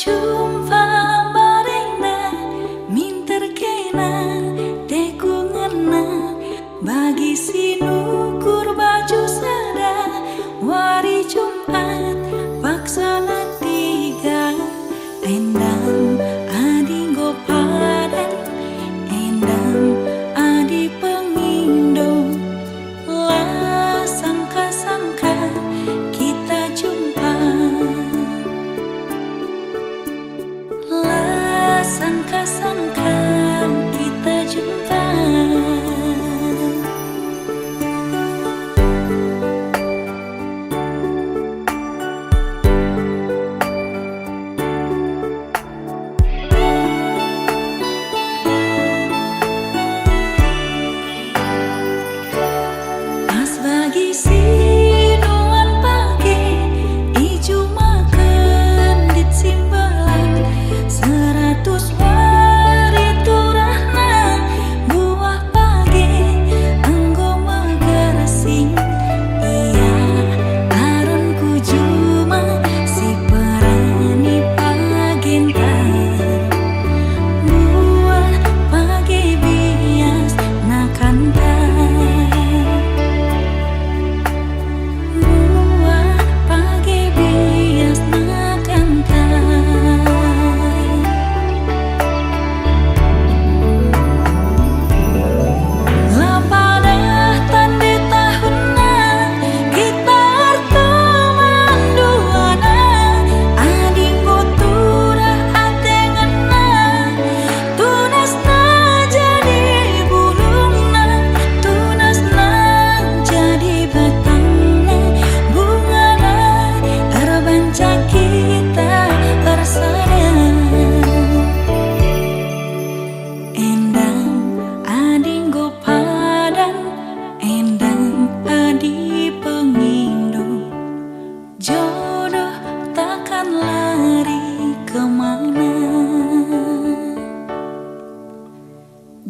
jumpa barengna minter kena teku ngena bagi sinukur baju sada wari Jumat paksana tiga endam adi gopadan endam adi pengindo lah sangka-sangka kita jumpa lah sangka-sangka kita jumpa.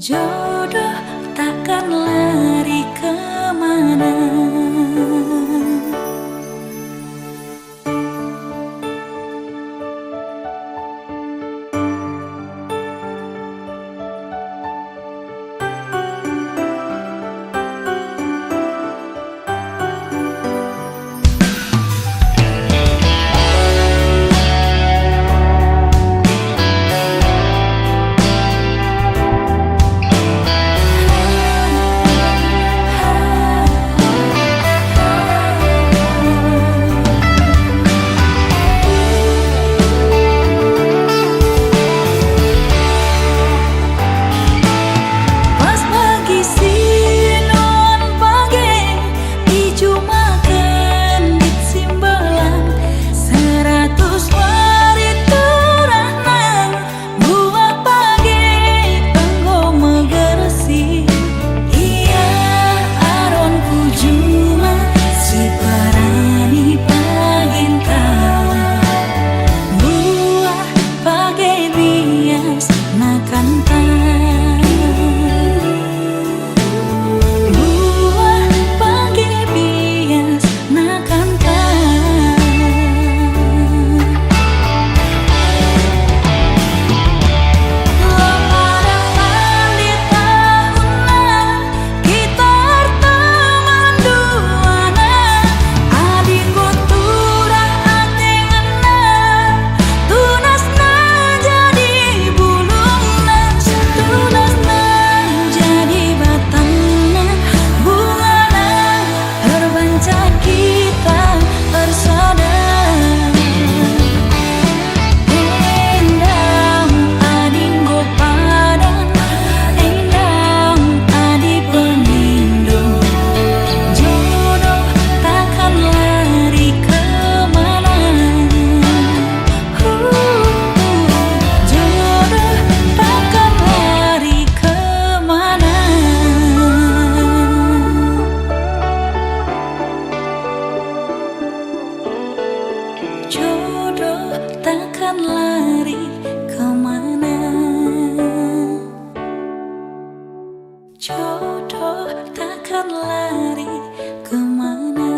Jodoh takkan lari kemana. Jodoh takkan lari kemana. Jodoh takkan lari kemana.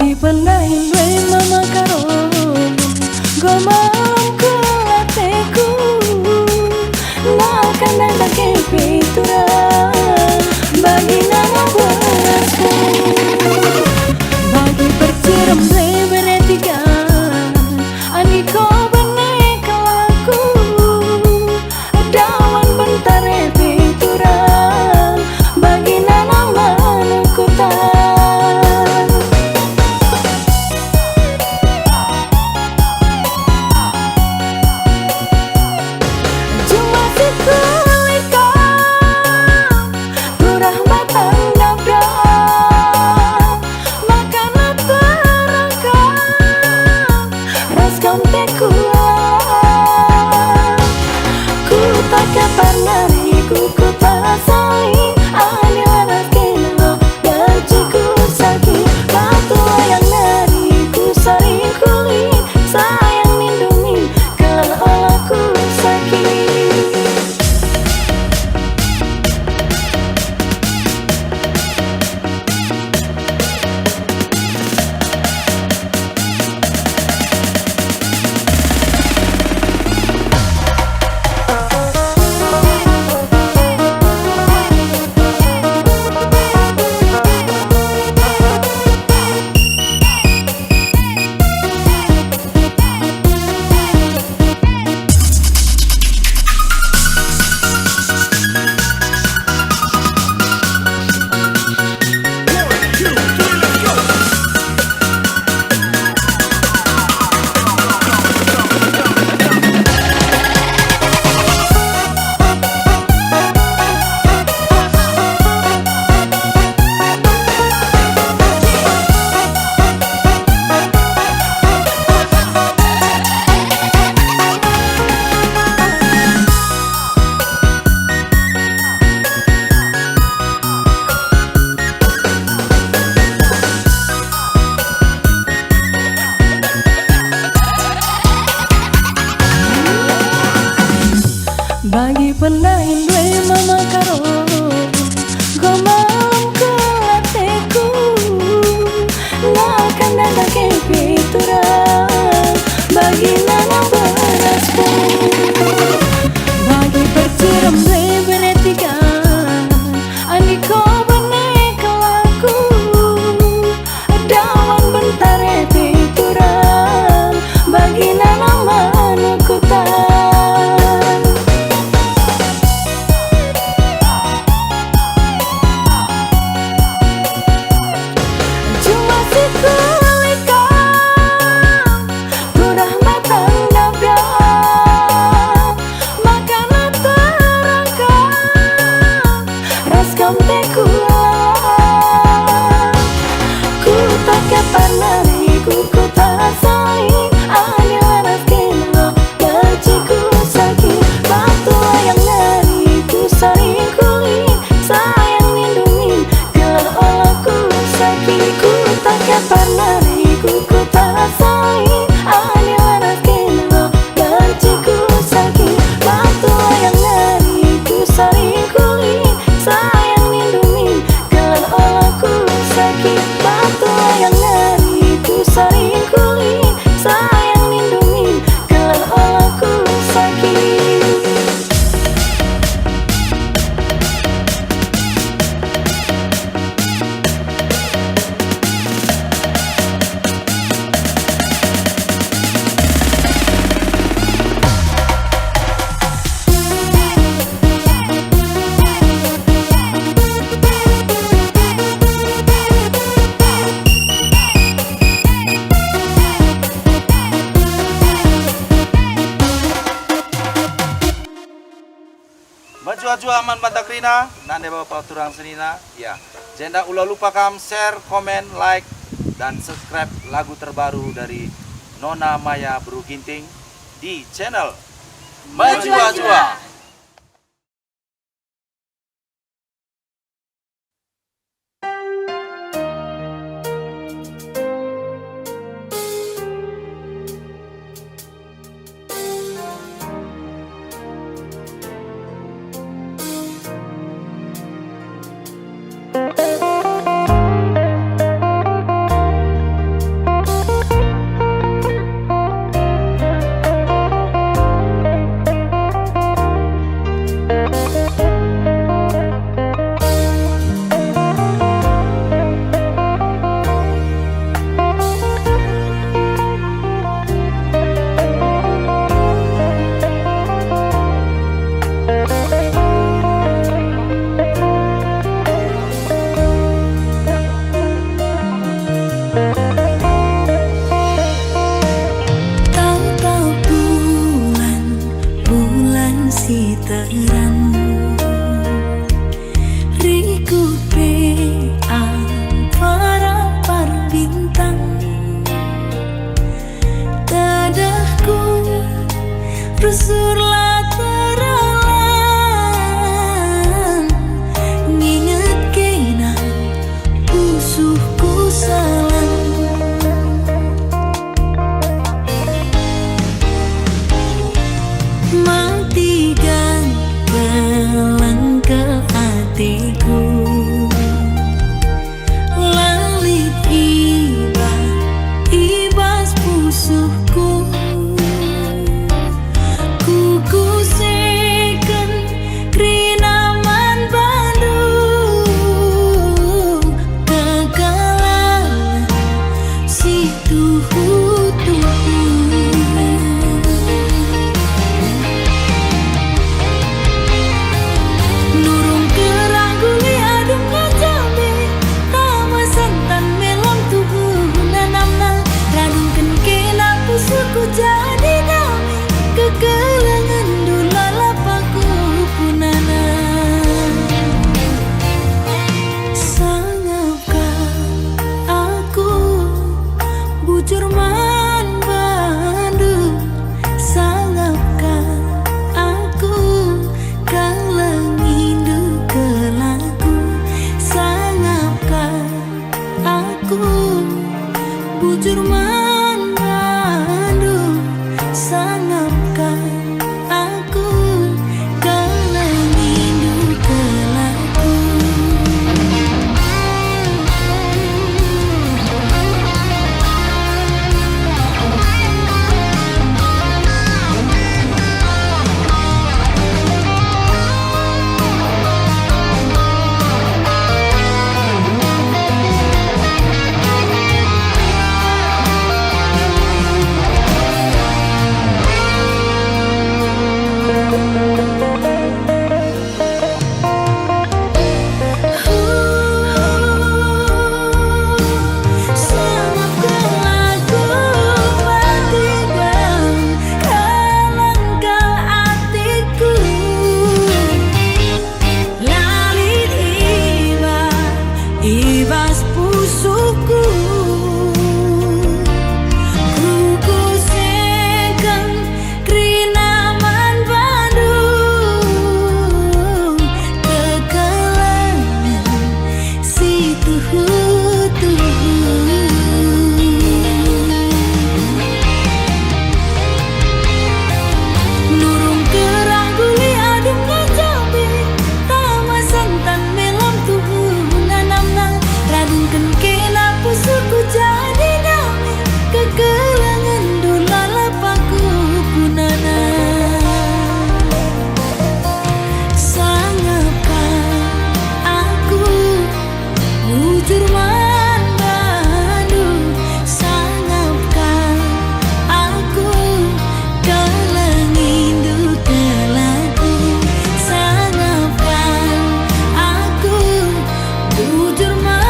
Bagi pendahin we mama karon gomalam kelateku nakan dan bagi piturang bagi nama berasku bagi perciram we beretiga ani ko bene kelaku dawan bentare piturang bagi nama manukutan bagi pendahin we mama karon gomalam kelateku nakan dan piturang bagi nama berasku bagi perciram we beretiga ani ko bene kelaku dawan bentare piturang bagi nama manukutan Jua aman Bantakrina, nande bapak turang senina, ya. Jangan ulah lupa share, komen, like, dan subscribe lagu terbaru dari Nona Maya Bru Ginting di channel Majua. bujur man bandu sangapkan aku kang lengindu kelaku sangapkan aku bujur man bandu sangapkan aku kang lengindu kelaku. Ibas pusuku Kuku sekeng krinaman Bandung Kekelangan si tuhu-tuhu Nurung kerang guli adem ngajabi Tama santan melam tuhu radungkan kena pusuku jadi damai kekelangan dulala paku punana sangapkan aku bujur man bandu sangapkan aku kalangindu kelaku sangapkan aku bujur man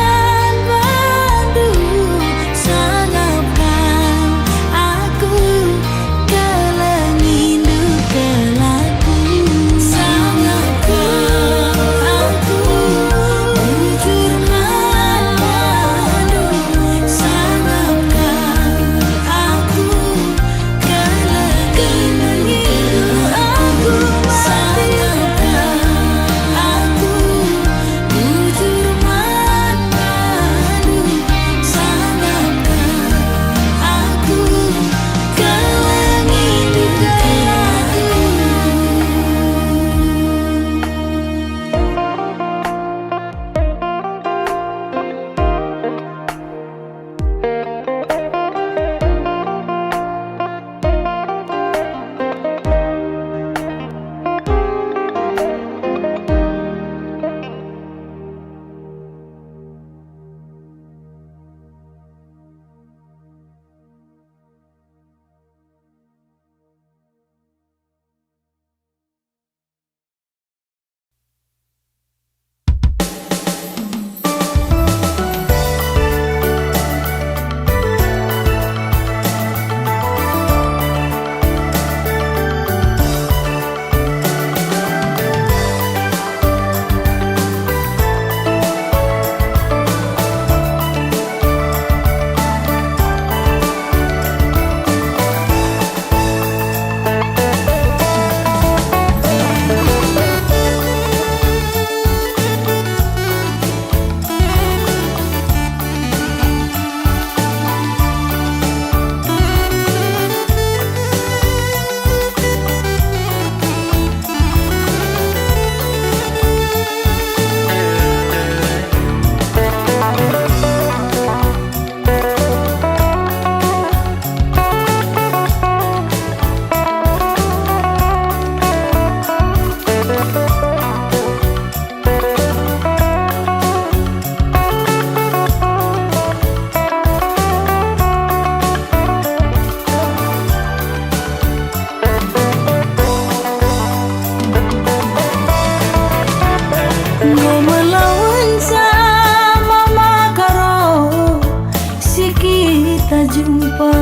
jumpa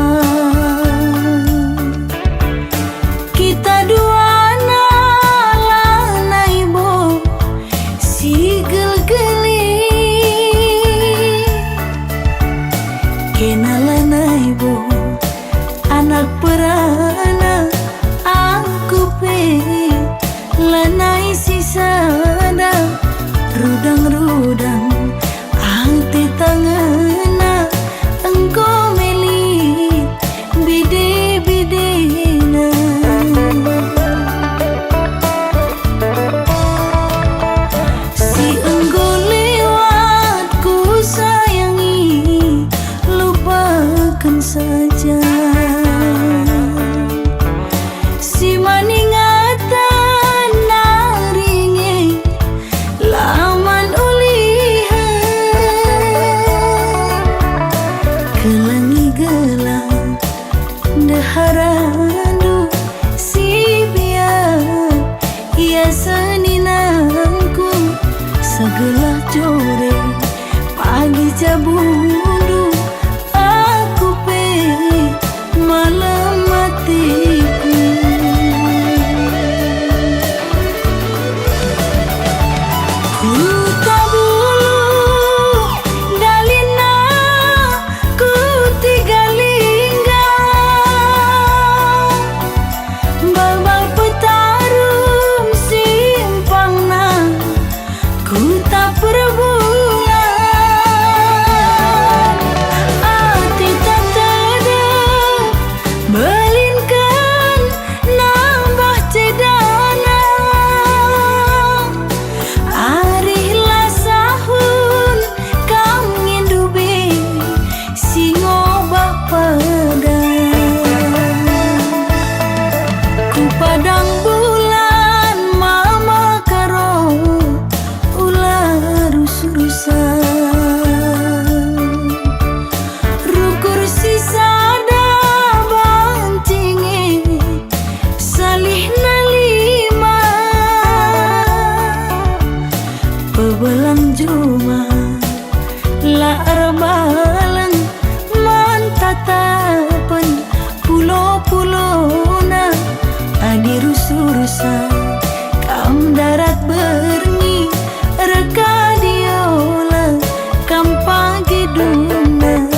kita dua nalana ibu si gel-geli kenalana ibu saja. Si maningatan naringe laman ulihan kelangi gelang deharandu si biar ia seninangku segelah jore pagi jabundu aku pe malam matiku. Ku tabulu dalina ku tiga linggang babal petarum simpangna ku tak perbulan ati tak tedep belinkan nambah cedana arihlah sahun kam ngindubi singo bapadan ku padang bulan mama karo ular urusan rukur sisada bancingi salih nalima pebelang juma la arbalang mantatapan pulo-pulona adirusurusan kam darat berni reka diola kam pagi duna.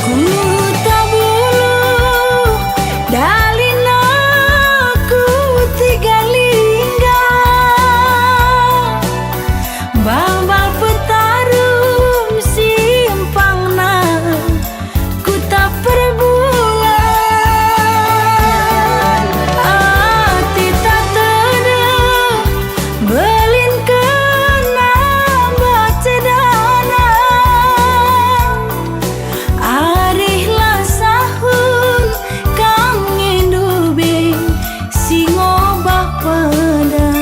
Ku tabulu dalina ku tiga linggang babal petarum simpangna ku tak perbulan ati tak tedep belinkan nambah cedana arihlah sahun kam ngindubi singo bapadan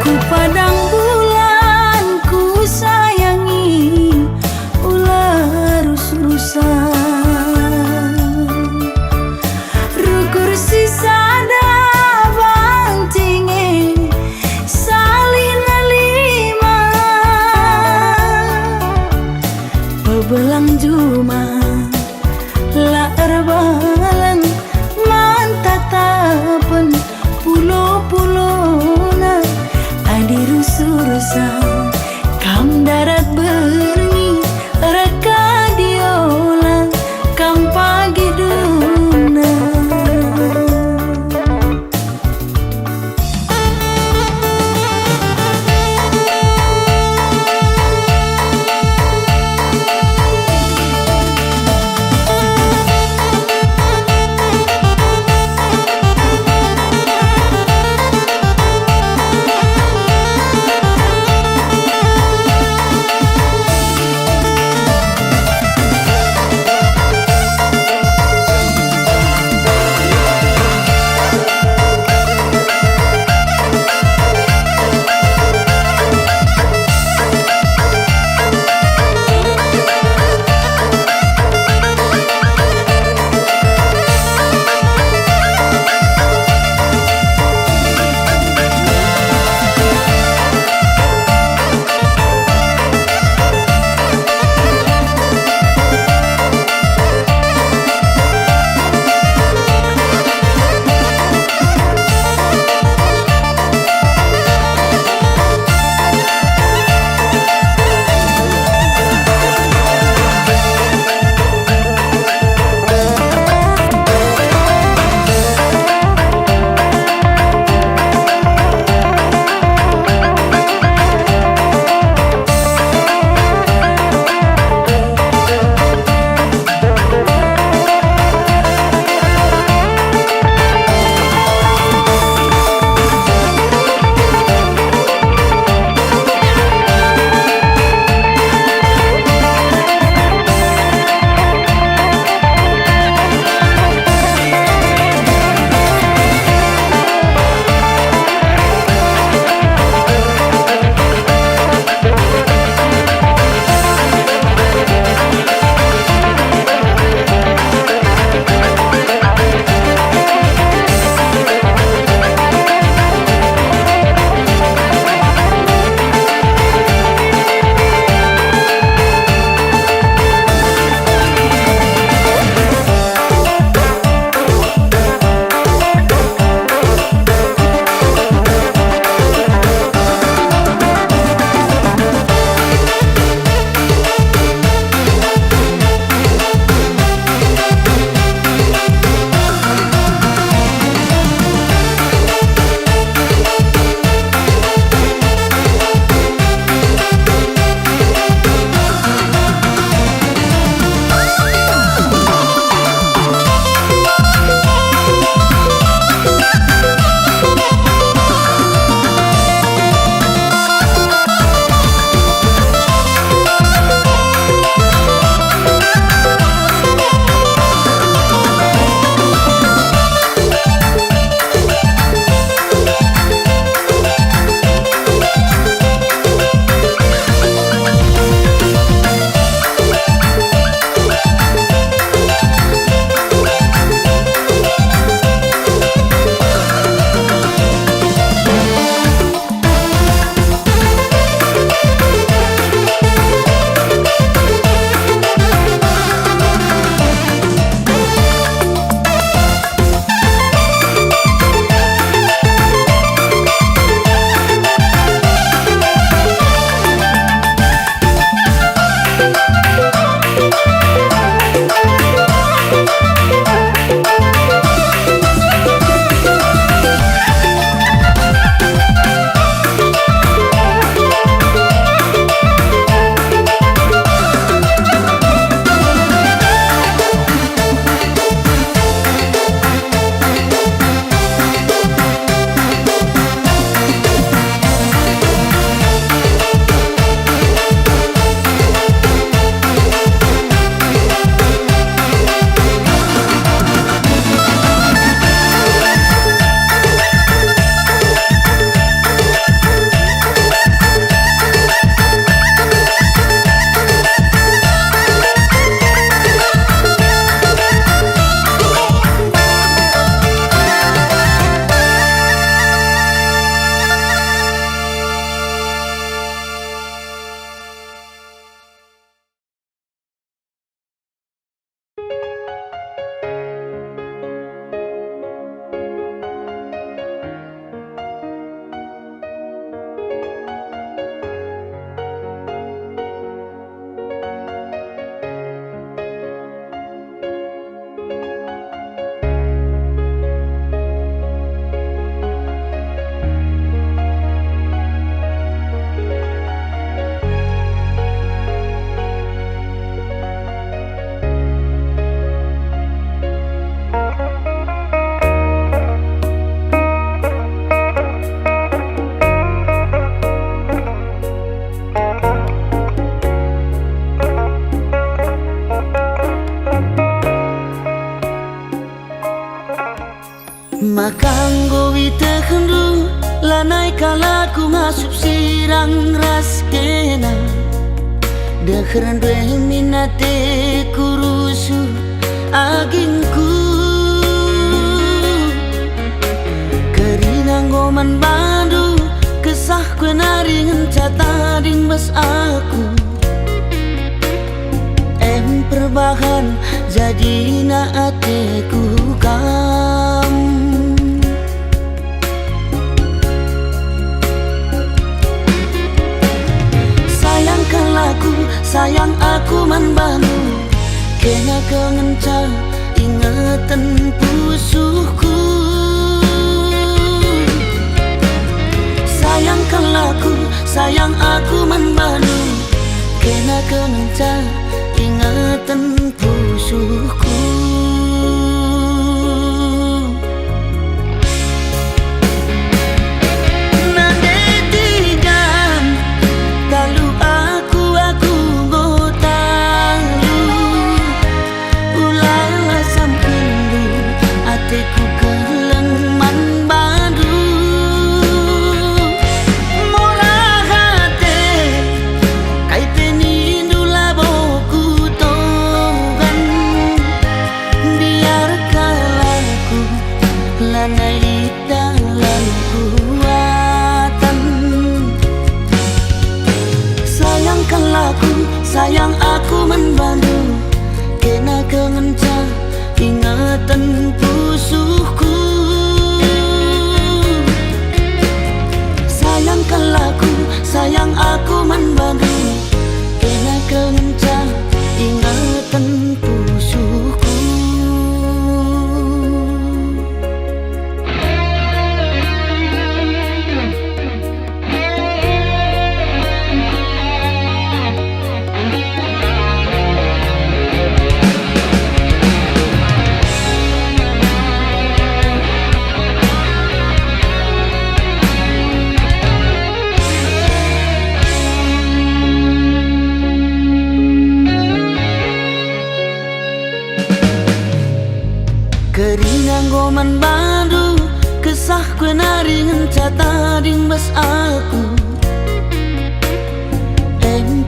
ku padang bulan ku sayangi ular urusan rukur sisada bancingi salih nalima pebelang juma la arbalang mantatapan pulo-pulona adirusurusan kam darat berni reka diola kam pagi duna. kala ku ngasup sirang ras kena Dekheran dwe minate kurusu agingku Kerinang goman bandu Kesah kue naringan cata ding bas aku Perbahan jadi na ateku kam Sayangkan laku, sayang aku man banu Kena kengenca ingatan pusuhku Sayangkan laku, sayang aku man banu Kena kengenca ingatan pusuhku Nade tigan Talu aku gotalu Ulala sampendu Ateku keleng man badu Murah hati Kaiteni dula boku Lanai dalam kuatan Sayangkan laku, sayang aku membantu Kena kengenca ingatan pusuhku Sayangkan laku, sayang aku membantu Kena kengenca ingatan pusuhku Kerinang goman bandu Kesah kue naringan cata ding bas aku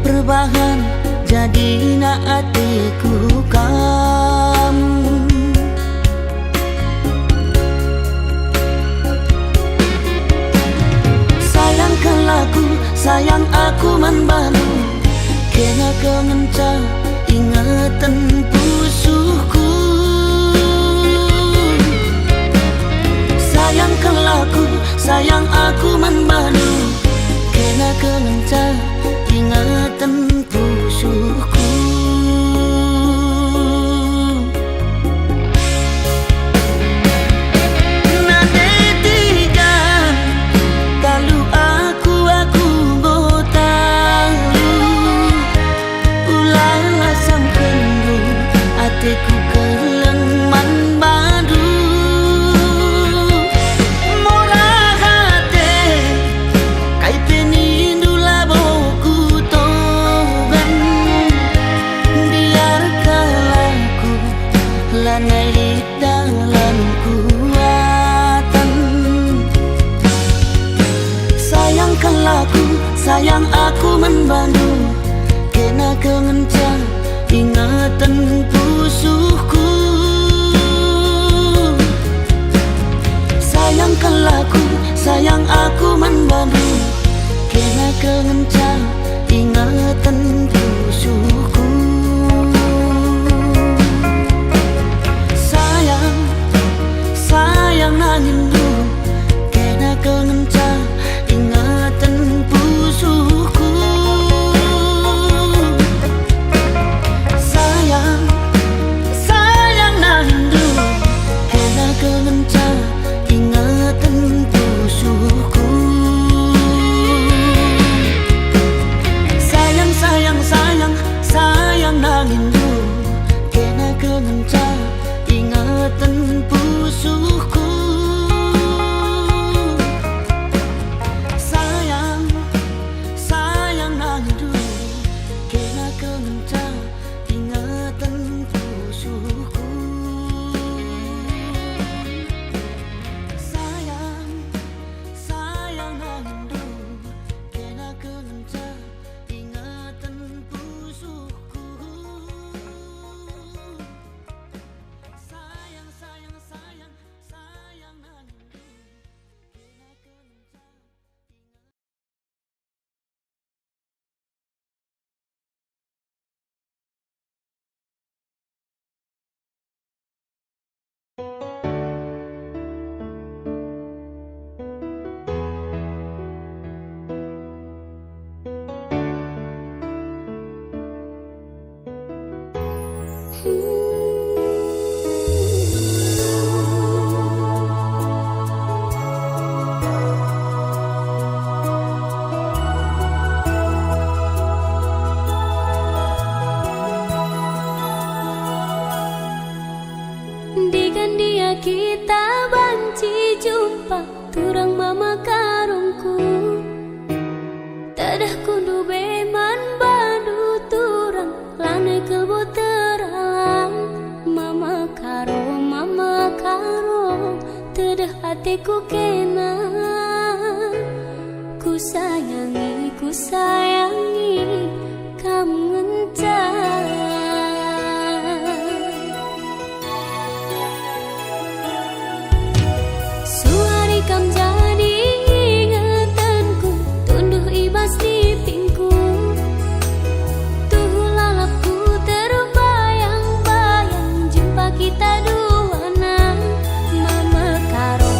Perbahan jadi na atiku kam Sayangkan laku, sayang aku man bandu Kena kengenca ingatan pusuhku Sayangkan laku, sayang aku man banu Kena kengenca ingatan pusuhku Nade tigan Talu aku gotalu Ulala sampendu Ateku keleng man badu Lanai dalam kuatan Sayangkan laku, sayang aku membantu Kena kengenca ingatan pusuhku Sayangkan laku, sayang aku membantu Kena kengenca ingatan pusuhku Sayang nangindu Kena kengenca ingatan pusuhku Sayang nangindu Kena kengenca ingatan pusuhku Sayang nangindu Kena kengenca ingatan pusuhku Dengan dia kita banci jumpa turang mama karungku, tadah kundu beman badu turang lane kelbo teralang. Mama karo tadah hatiku kena, ku sayangi kamu ngencang. Kam jadi ingatanku, tunduh ibas di pingku. Tuh lalapku terbayang-bayang jumpa kita dua nang. Mama karo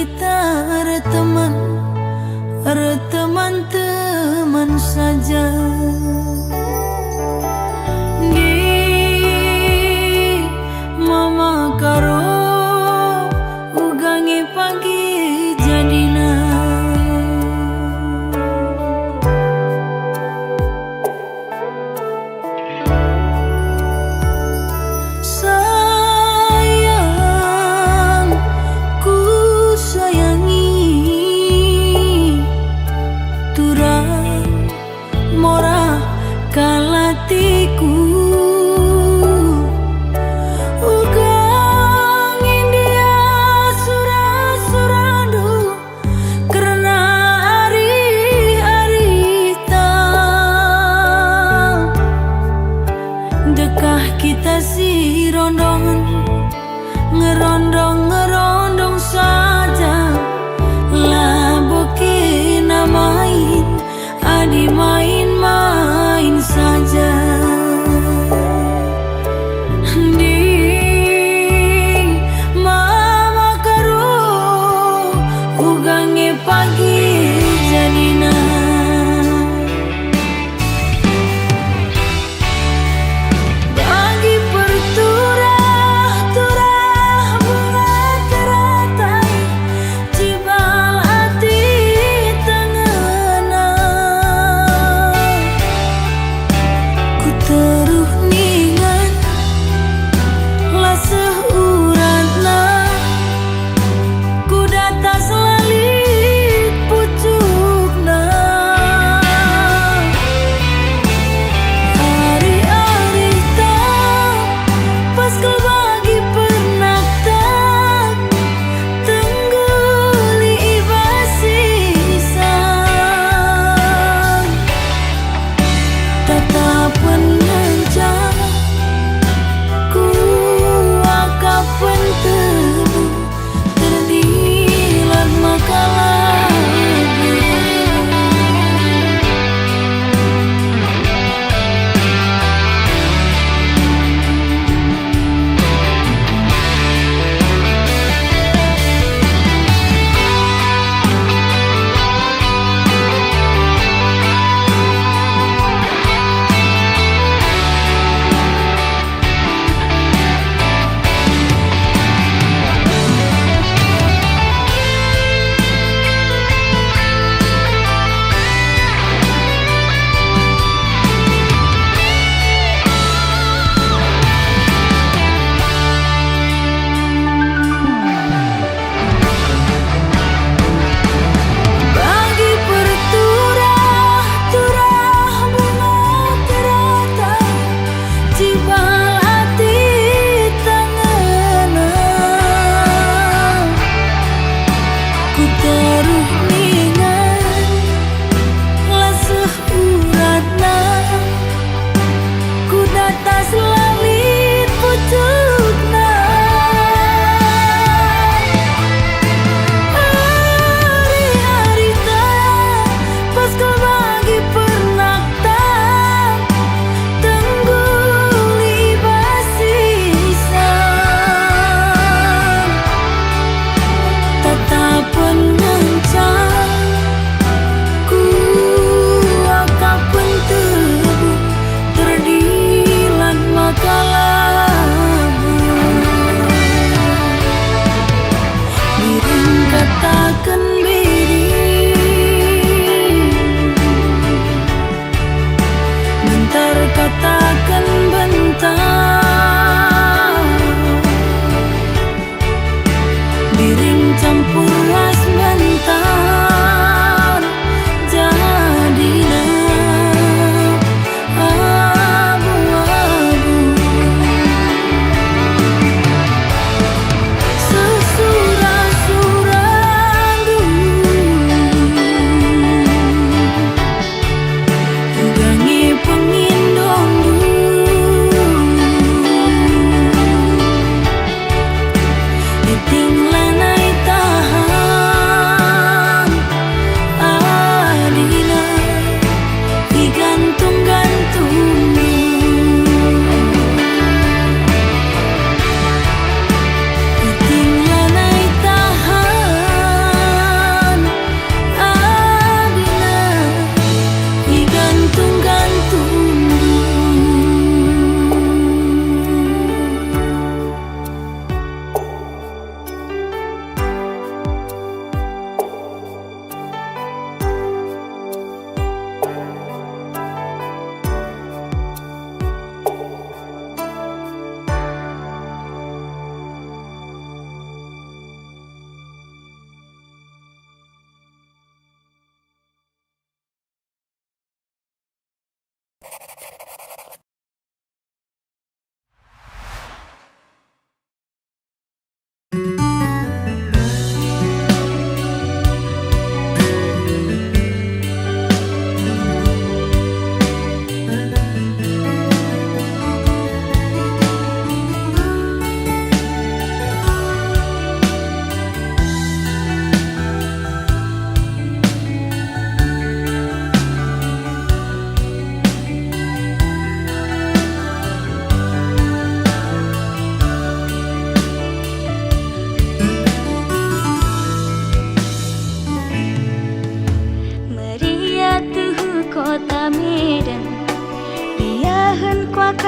kita teman-teman saja. Di mama karo ugangi pagi jadina. Sayang, ku sayangi turang mora kalatiku. Ugang India surah-surahdu karena hari-hari dekah kita si rondongan ngerondong saja. Lah bukin main adi main-main saja. Di mama karo ugangi pagi jadina. Bagi perturah-turah bunga teratai cibal hati tengena. Ku teruh ningan lah seuratna ku data selalit pucukna.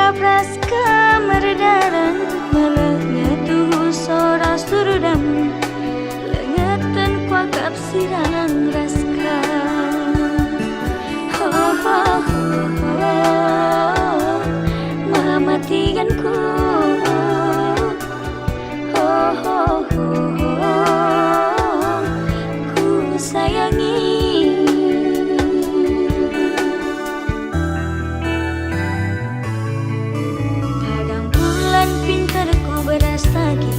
kapras kemerdaran melengit tuhu sora surudam lengetan kuakap sirang raska ho ho ho mematikanku ho ho ho ku sayangi. Berastagi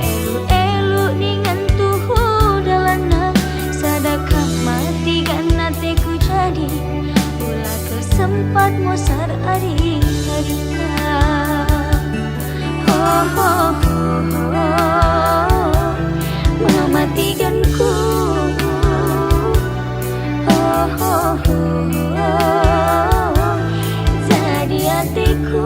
elu-elu dengan tuhu dalana sadakah mati kan teku jadi ulah kesempat mosar ari harita ho ho ho mematikanku ho ho ho jadi hatiku.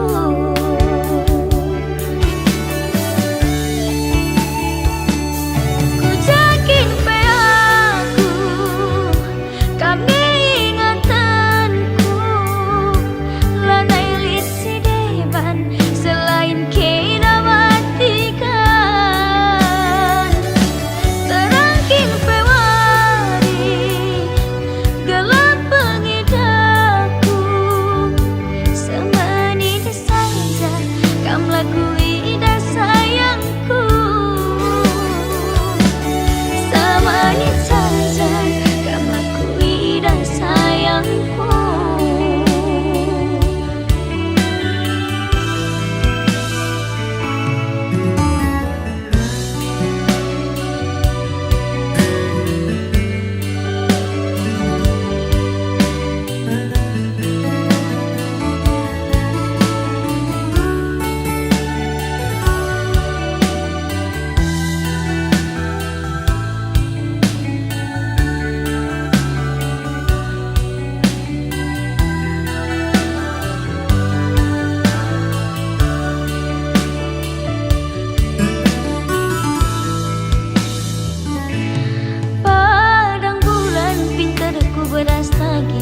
Berastagi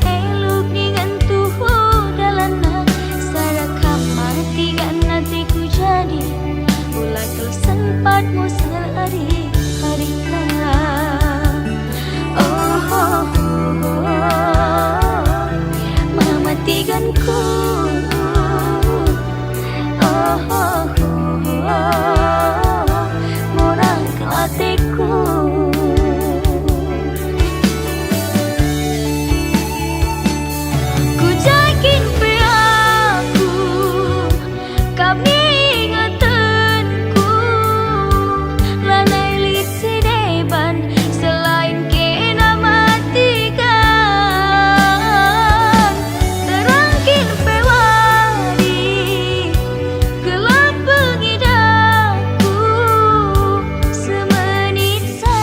eluk dengan tuhu dalana sadakah mati kan hatiku jadi ulah kesempat mosar ari harita oh oh oh mematikanku oh oh oh morang ke hatiku. Semenit saja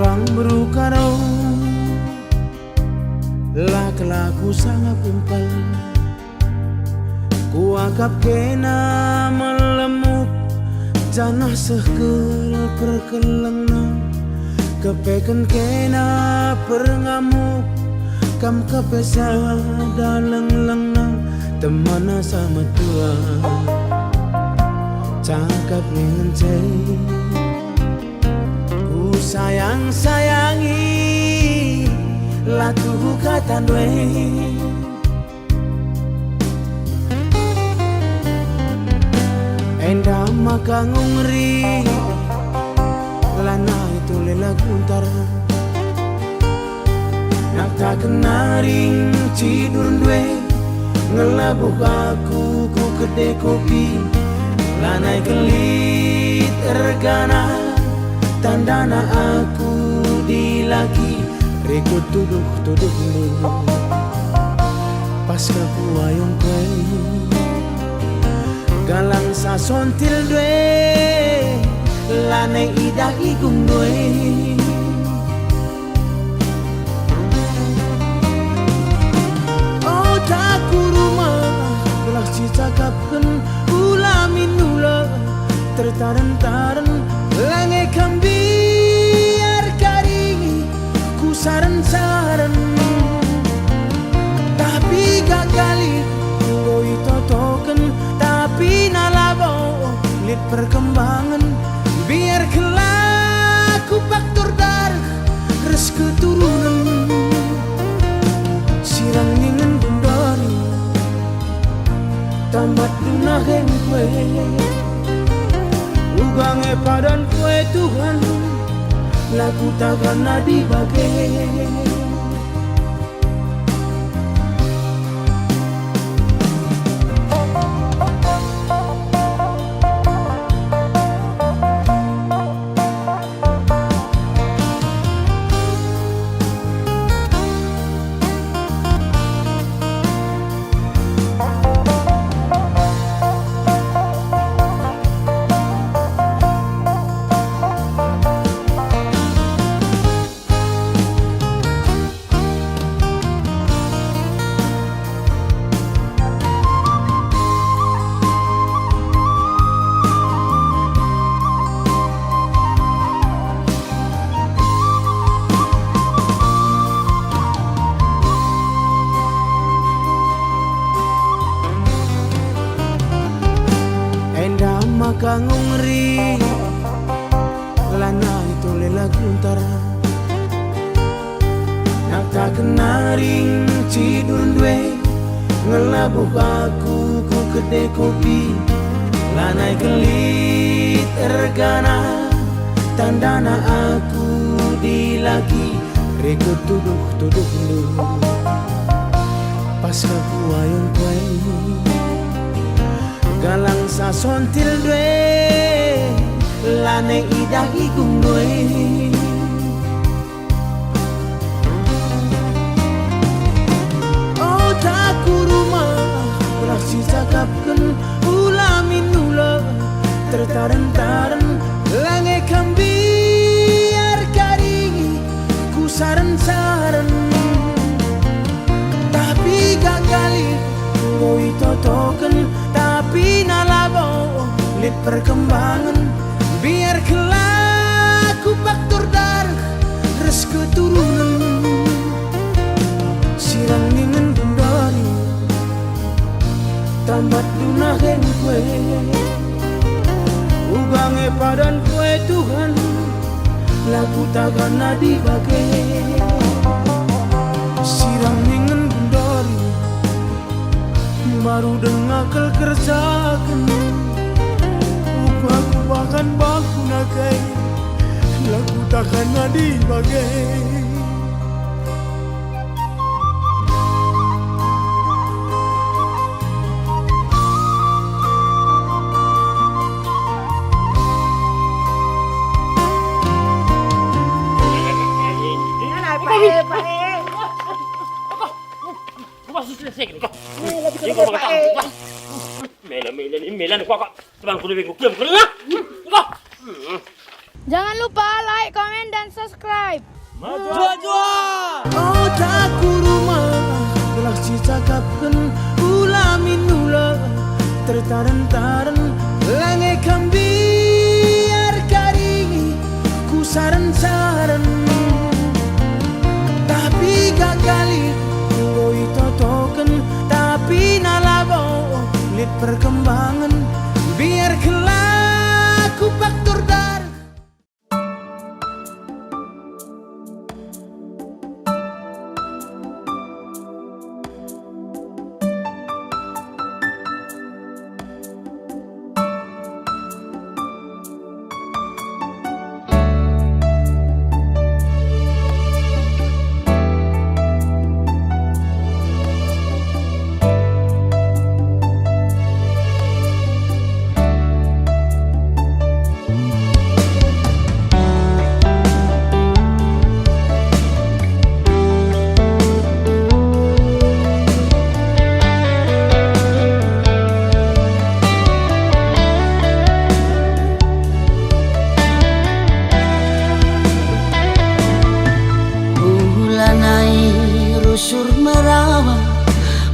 kurang berukaro laku sangat kumpal kuakap kena melemuk janah sekel perkelengna kepeken kena perngamuk kam kepesa daleng lengna temana sama tua cakap dengan cai ku sayang-sayangi latu kata dwe enda maka ngungri lana itu lela guntar nak tak kenaring tidur dwe ngelabuh aku ku kedai kopi lanai kelit ergana tandana aku dilagi rekod tuduh lu pas kaku ayong kwe galang sasontil dwe lanai idah igung dwe oh taku rumah gelah cicakapkan ulamin nula tertaren-taren lange kambiar kari ku saran-saran tapi gak kali ngoi totoken tapi nalabo lit perkembangan biar kelaku faktor darah res keturunan sirang ingin bundari tamat dunahen kue ugange padan kue Tuhan laku takkan nadi bagai kangungri lana itu lela guntar nak tak kenaring tidur dwe ngelabuh aku ku kedai kopi lanai kelit ergana tandana aku dilagi rekod tuduh lu pas aku ayong kue galang sasontil dwe lane idah igung dwe oh taku rumah belah cicakapkan ulamin nula tertaren-taren lange kambiar kari ku saran-saran tapi gak kali ngoi totoken tapi nalabo lit perkembangan biar kelaku faktor darah res keturunan sirang ingin bundari tamat dunahen kue ugange padan kue Tuhan laku takkan nadi bagai sirang ingin bundari baru dengar kerjakan aku bahkan baku nakai laku takkan nadi bagai Jangan lupa like, komen, dan subscribe. Oh tak rumah telah cicakapkan ulamin ula tertaran-taran lange kambiar kari ku saran-saran tapi gagali ngoi totoken tapi nalabo lit perkembangan biar kelaku faktor dar.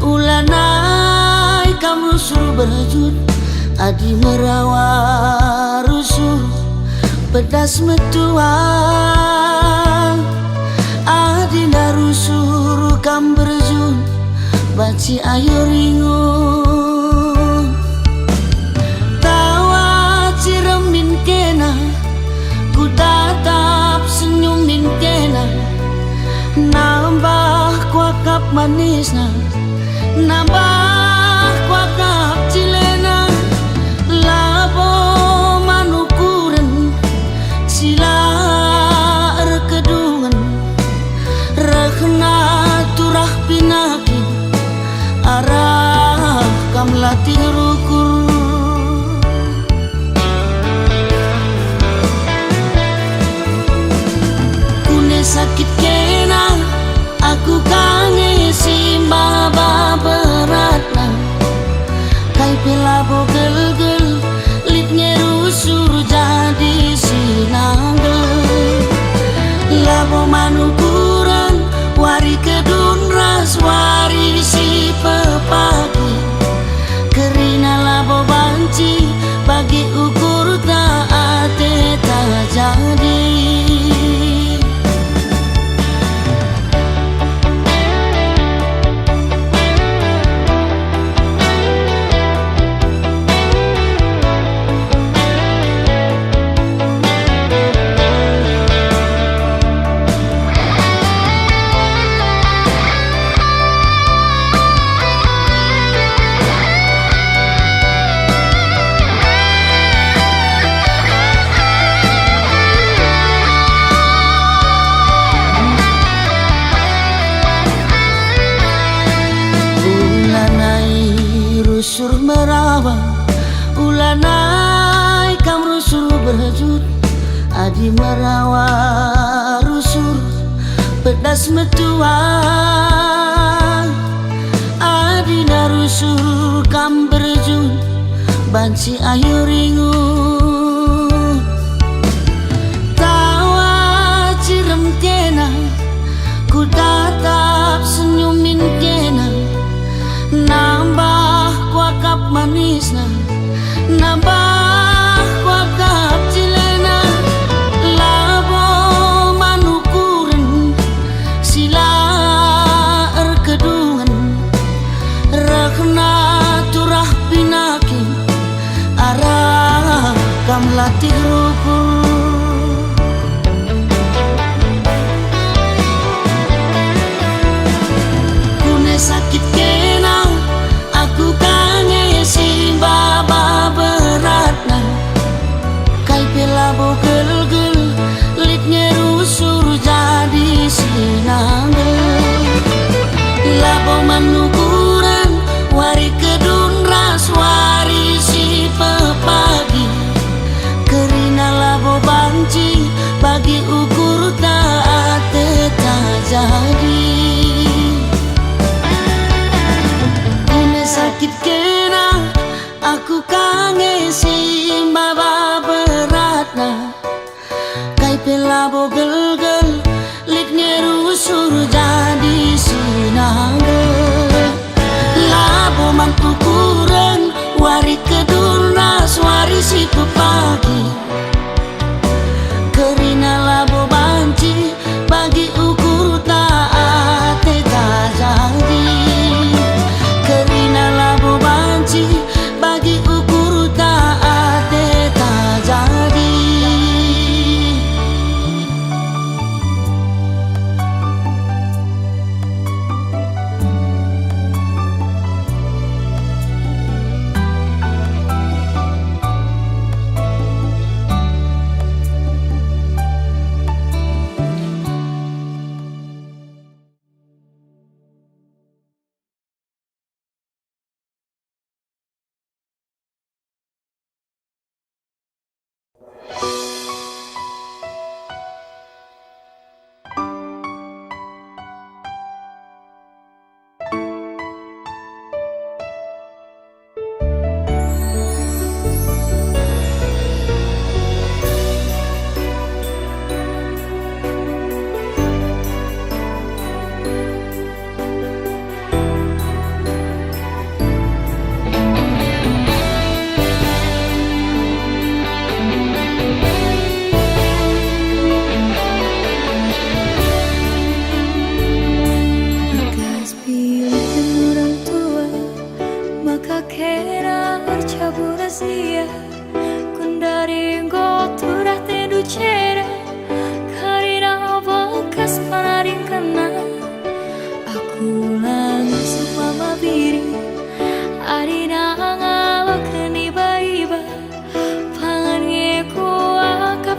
Ulanai kamu suruh berjut adi merawa rusuh pedas metuang adi narusur kam berjun baci ayo ringun tawa ciremin kena ku tatap senyumin kena nambah kuakap manisna nambah kuakap cilena labo manukuren sila erkedungan rekna turah pinaki arah kam latih rukur kune sakit kena aku kangen simba beratna kai pelabo gel-gel lit ngerusur jadi sinanggel labo manukuran wari kedun ras wari si pepagi kerina labo banci bagi ukur taate tak jadi. Rusur merawa ulanai kam rusur berjut adi merawa rusur pedas metuang adi narusur kam berjut banci ayo ringun tawa cirem kena ku tatap senyumin kena nambah kuakap manisna nambah kuakap cilena labo manukuren sila erkedungan rekna turah pinaki arah kam latih rukur kune sakit kena aku kangen simba beratna kai pelabo gel-gel lit ngerusur jadi sinanggel labo manukuran wari kedun ras wari si pepagi kerina labo banci bagi ukur taate tak jadi. Sakit kena aku kangen simba beratna labo gel-gel lik nyeru suruh jadi sinangge labo man ukuran wari kedurnas wari si pepagi kerina labo banci bagi ukur taat tak jadi kerina labo banci bagi ukur taat tak jadi.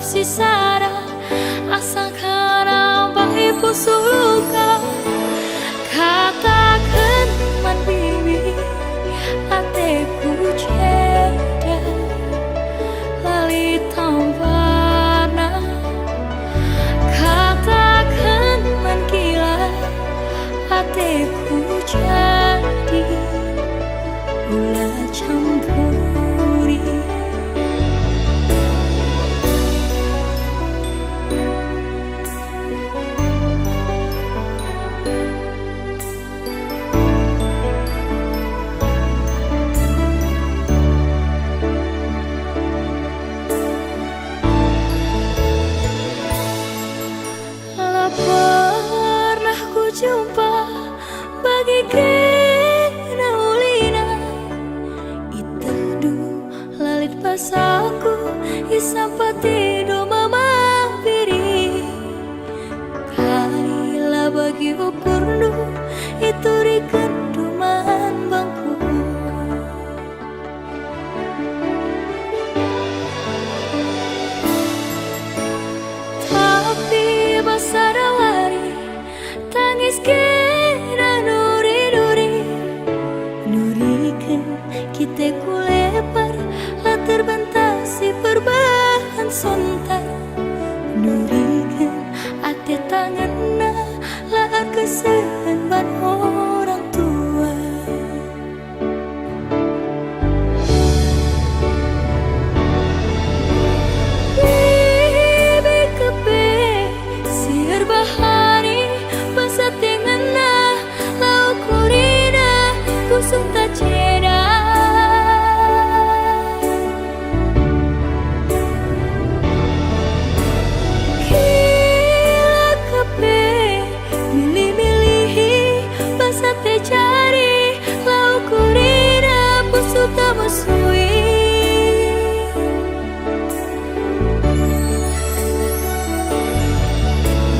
Sisara asa kana bahi pusuluka katakan man bibi ateku ceda lali tampana katakan man gila ateku jadi ulah campuri. Pernah ku jumpa bagi kena ulina itedu lalit pasaku isapati do mama piri kaila bagi ukurnu itu di keduman bangku tapi basarawari tangis kena nuri-nuri nurikan kita kulepar lah terbentasi perbahan sontar nurikan ate tanganna lah kesehan ban orang tua bibi kepe siar bahari basa tengana lau kurina kusum tak ceda kila kepe milih-milihi basa te cari lau kurina busuk tak musui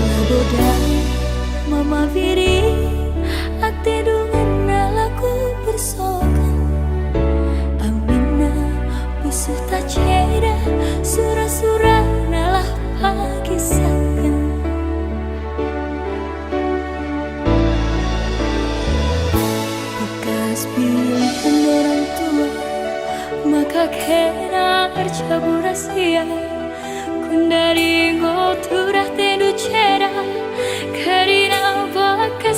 labodai mama viri ate dungan nalaku bersokan amina busuh tak ceda surah-surah nalah pagi sayang bekas pilihan orang tua maka kena arcabu rahasia kundari ngoturah tendu ceda karina bakas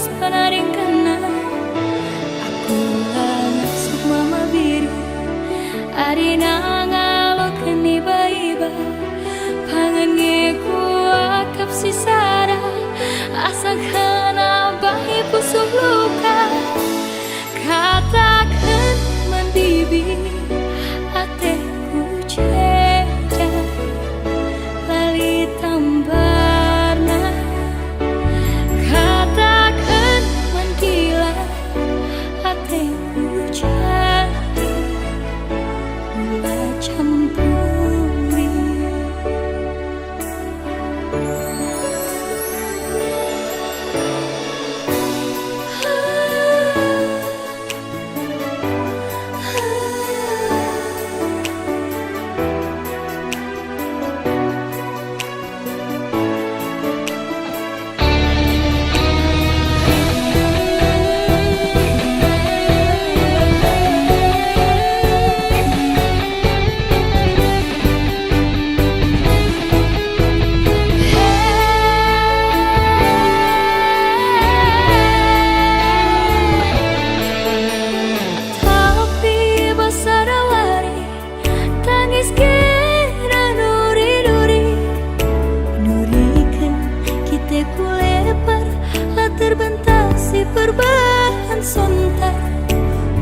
terbentak si perubahan sontak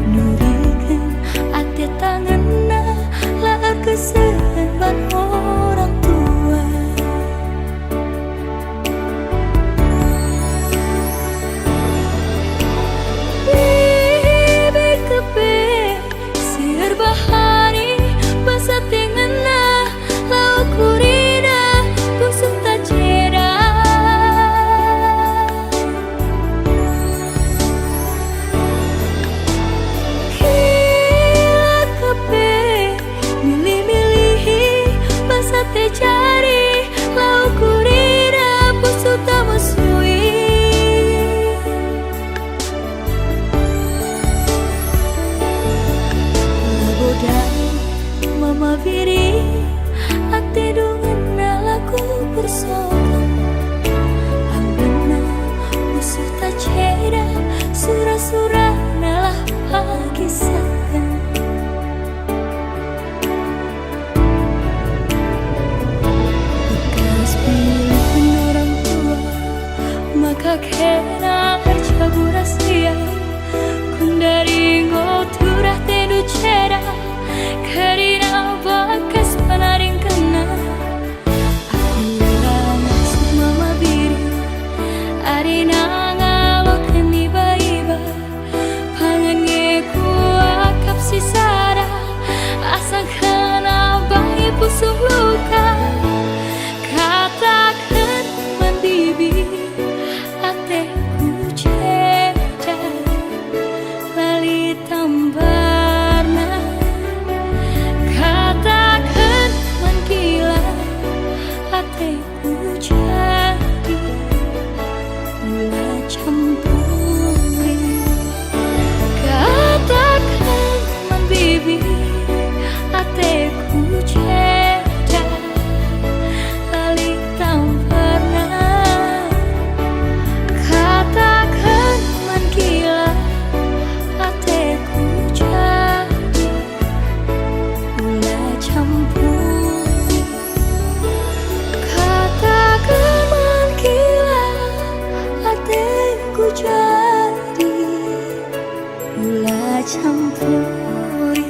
nurikan ate tanganna laar keseban orang tua. Bibi kepe siar bahari basa tengena lau kurina busuk tak cera. Kila kepe milih-milihi basa te cari lau kurina busuk tak musui. Labodai mama viri ate dungena laku bersokan ambena musuh tak cera surah-surah nalah pagisakan. Bekas pilihan orang tua maka kena cabu rahasia kundari ngoturah tedu cera karina bakas penaring kena. Aku langsung mama biri arina ngalokan iba-iba pangan ngeku akap si sara asa kena bayi pusuh luka katakan mandibi ateku ceda lali tambarna katakan mangkila ateku jadi mula campuri katakan manbibi ateku ceda lali tambarna katakan mangkila ateku jadi mula campuri katakan mangkila ateku jadi mula campuri.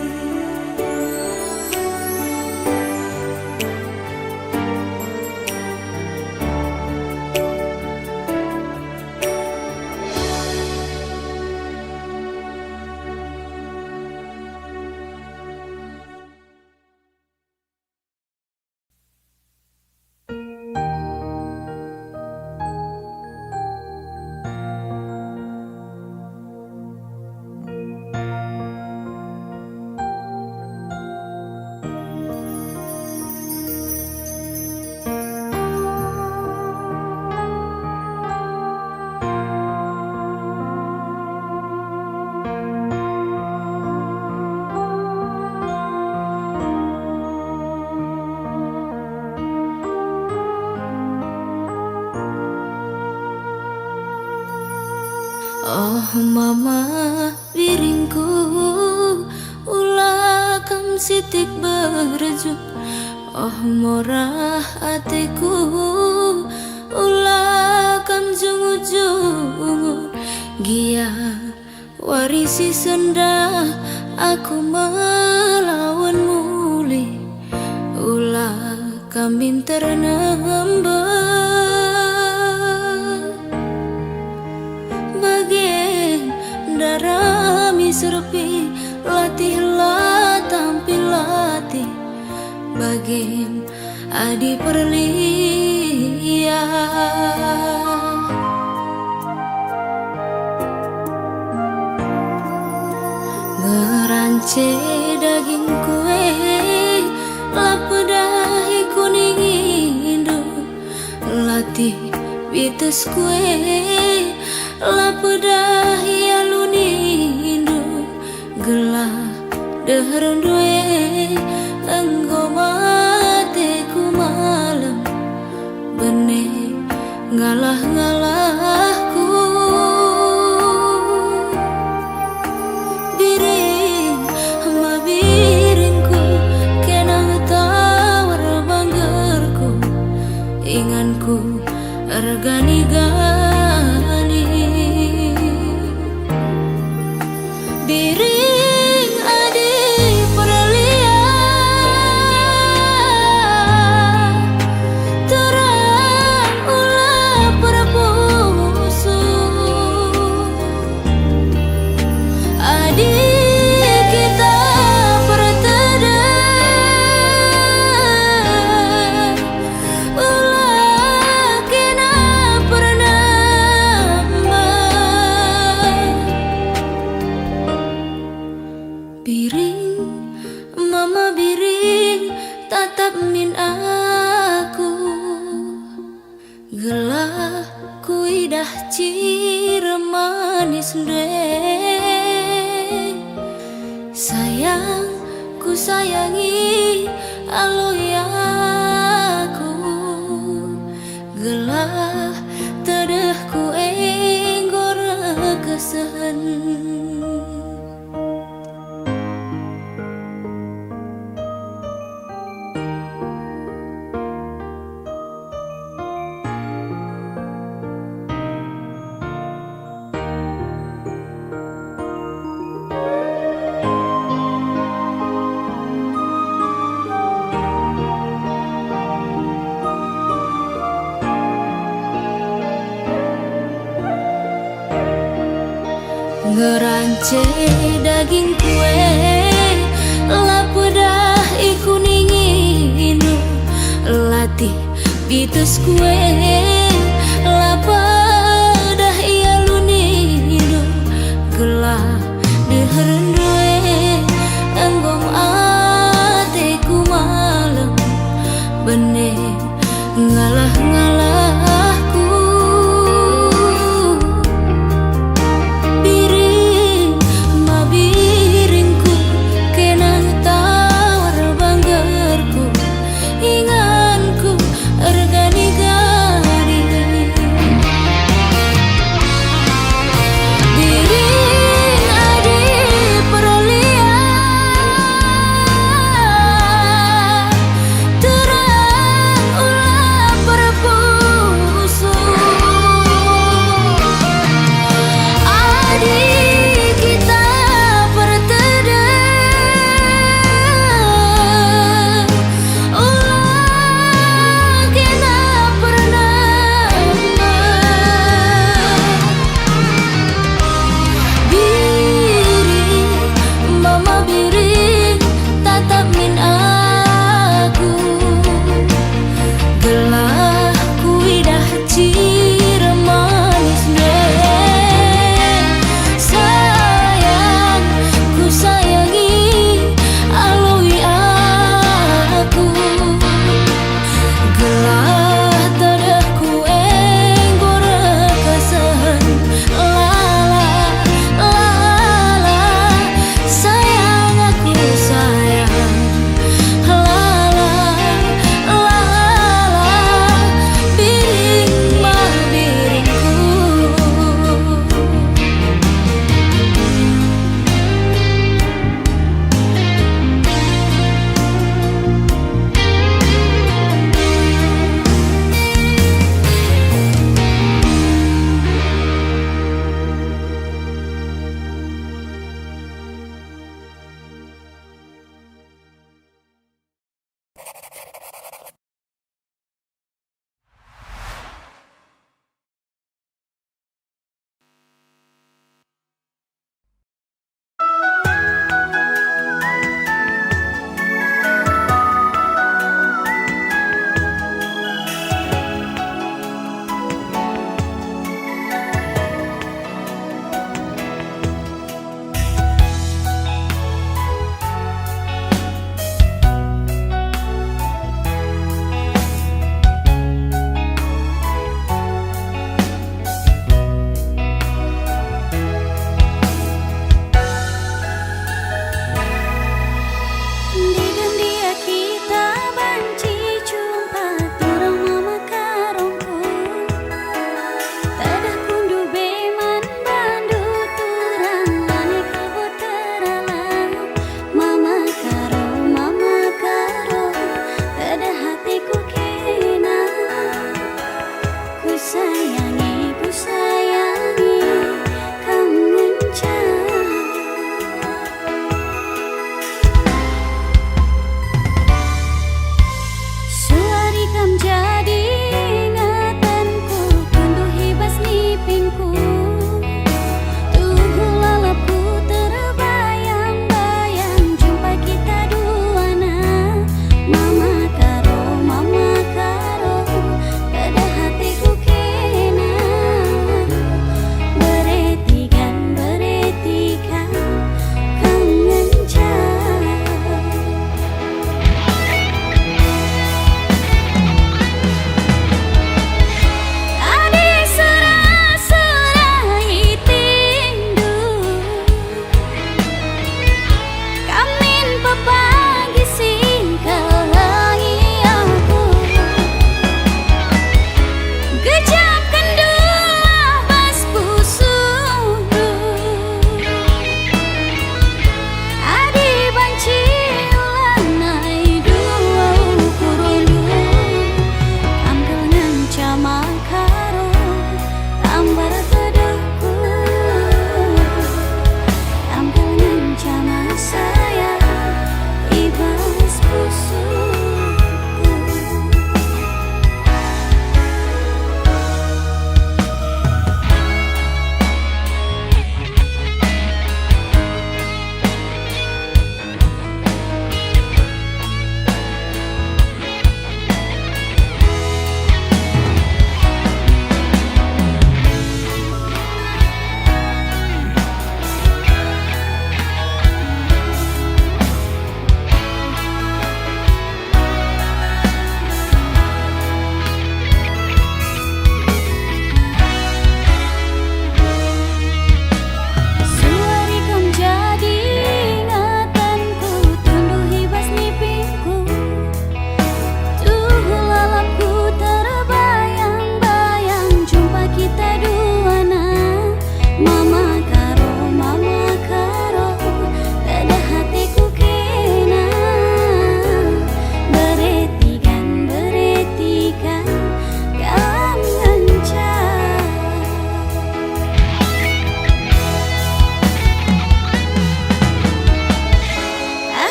Oh mama biringku ulah kam sitik berju. Oh morah hatiku ulah kam jungu-jungu. Gia warisi senda aku melawan muli. Ulah kam bintar nambah darami serpi latihlah tampil latih bagim adi perlia ngerance daging kue lapedahi kuning indu latih bites kue lapedahi alunindo gelah deheron due engkau mateku malam benih ngalah-ngalahku biring ma biringku kenang tawar banggerku inganku regani-gani Gelah kuidah cira manis deh. Sayang ku sayangi aloyaku. Gelah tedeh ku enggor kesan. Ngerance daging kue lapedah iku ninginu latih bitus kue lapedah iya lunidu gelah deheren due enggong ateku malam benih ngalah-ngalahku. Inganku organiga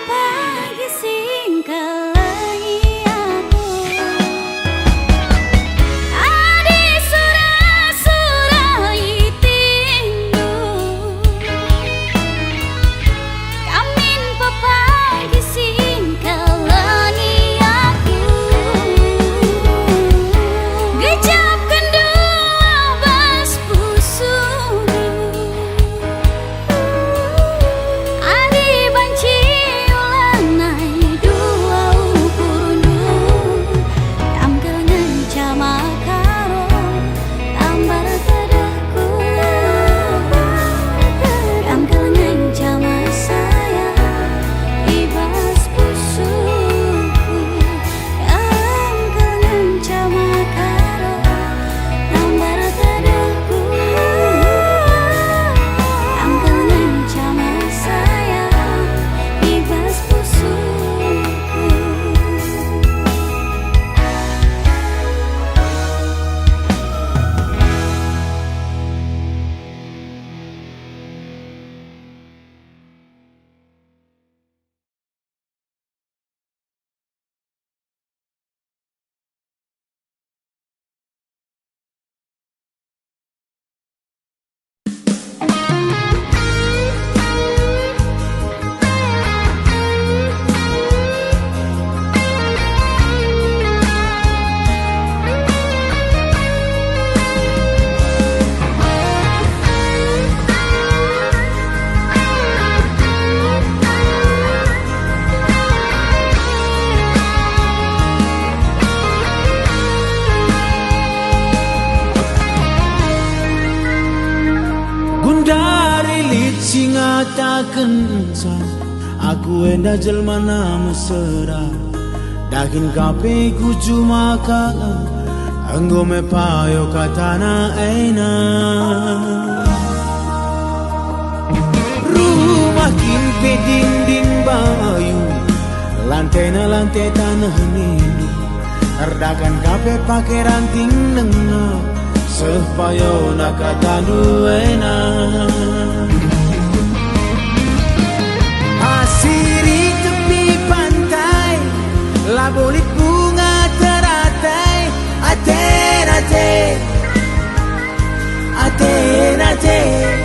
pagi singkalangi aku adi surah-surah itindu kamin pagi singkalangi aku gejap kendua bas pusunu adi banci ulanai dua ukurnu tamkel ngencama karo tambar tadaku tamkel ngencama saya ibas pusuku tamkel ngencama karo tambar tadaku tamkel ngencama saya ibas pusuku. Gundari lit singa takkan aku enda jelma nama mesra dakin kape ku cuma ka anggo me payo katana eina rumah kimpe dinding bayu lantai na lantai tanah nindu erdakan kape pakai ranting nengah sepayo nakatanu ena asiri tepi pantai labolit bunga teratai aten aten aten aten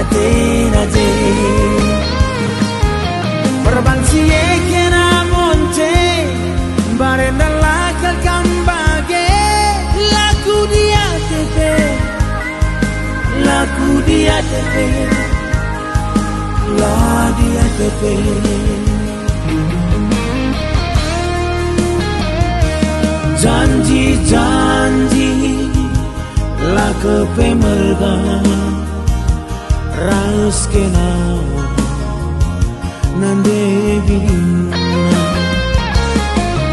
aten aten perbansie kena monte barenda lakal kambage laku di ATP lah di ATP janji-janji lah kepe merga raus kena nande bina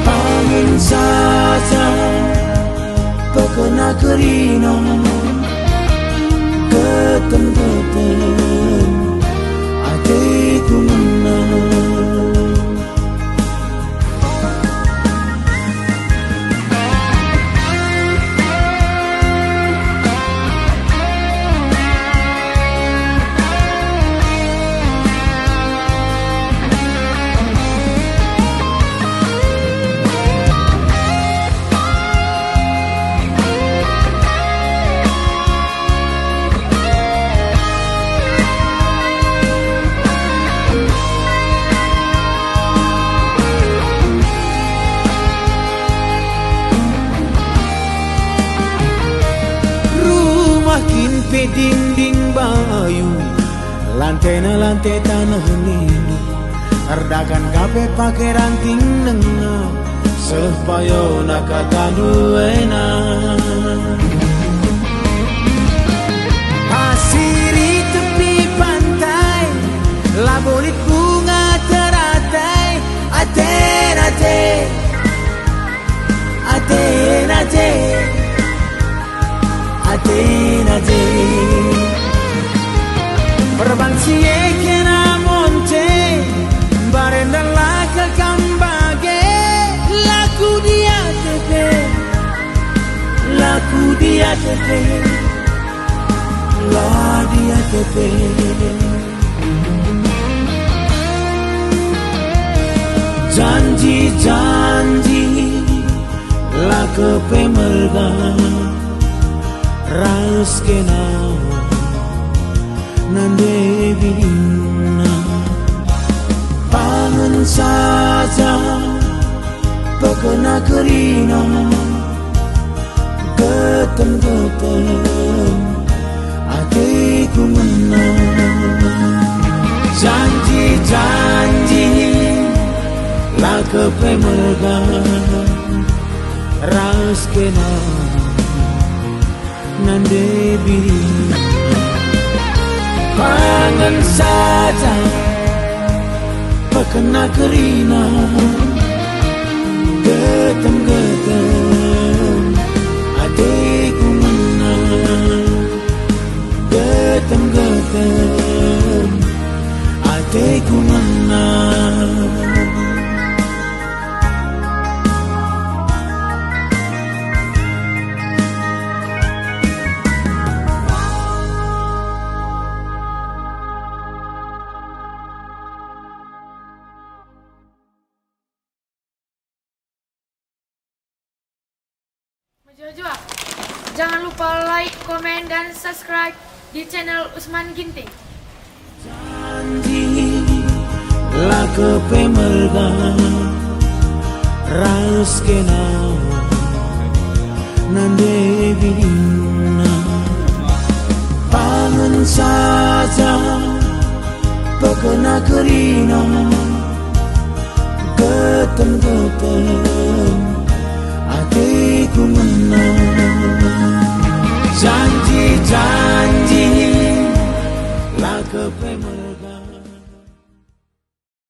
angin saja pekena kerina ketem-ketem hatiku menang pe dinding bayu lantai na lantai tanah nindu erdakan kape pakai ranting nengah sepayo nakatanu ena asiri tepi pantai labolit bunga teratai aten aten aten aten aten aten perbansie kena monte barenda lakal kambage laku di ATP lah di ATP Janji-janji la kepemerga raus kena nande bina pangan saja pekena kerina getem-getem hatiku menang. Janji-janji la kepemerga raus kena nande bina pangan saja pekena kerina getem-getem hatiku menang. Getem-getem hatiku menang. Jua, jangan lupa like, komen, dan subscribe di channel Usman Ginting. Janji la kepemerga raus kena nande bina pangan saja pekena kerina getem-getem hatiku menang.